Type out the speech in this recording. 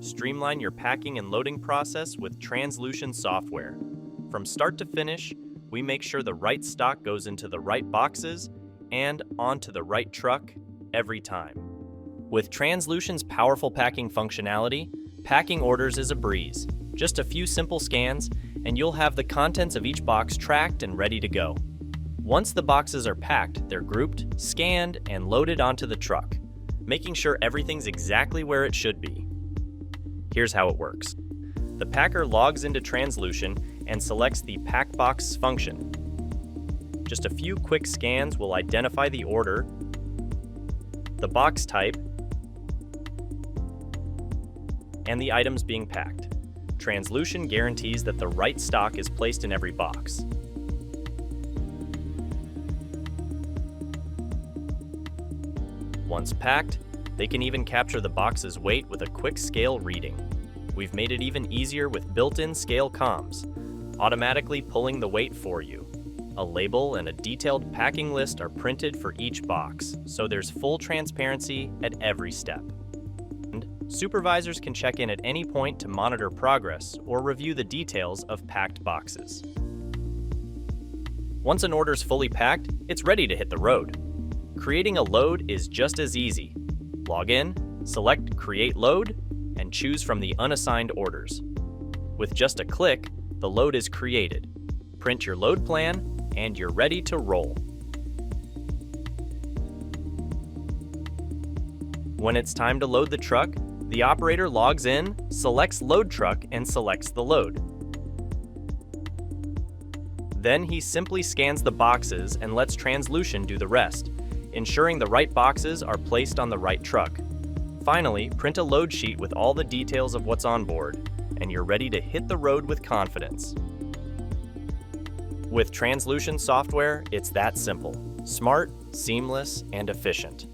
Streamline your packing and loading process with TransLution software. From start to finish, we make sure the right stock goes into the right boxes and onto the right truck every time. With TransLution's powerful packing functionality, packing orders is a breeze. Just a few simple scans, and you'll have the contents of each box tracked and ready to go. Once the boxes are packed, they're grouped, scanned, and loaded onto the truck, making sure everything's exactly where it should be. Here's how it works. The packer logs into TransLution and selects the Pack Box function. Just a few quick scans will identify the order, the box type, and the items being packed. TransLution guarantees that the right stock is placed in every box. Once packed, they can even capture the box's weight with a quick scale reading. We've made it even easier with built-in scale comms, automatically pulling the weight for you. A label and a detailed packing list are printed for each box, so there's full transparency at every step. And supervisors can check in at any point to monitor progress or review the details of packed boxes. Once an order's fully packed, it's ready to hit the road. Creating a load is just as easy. Log in, select Create Load, and choose from the unassigned orders. With just a click, the load is created. Print your load plan, and you're ready to roll. When it's time to load the truck, the operator logs in, selects Load Truck, and selects the load. Then he simply scans the boxes and lets TransLution do the rest, ensuring the right boxes are placed on the right truck. Finally, print a load sheet with all the details of what's on board, and you're ready to hit the road with confidence. With TransLution software, it's that simple, smart, seamless, and efficient.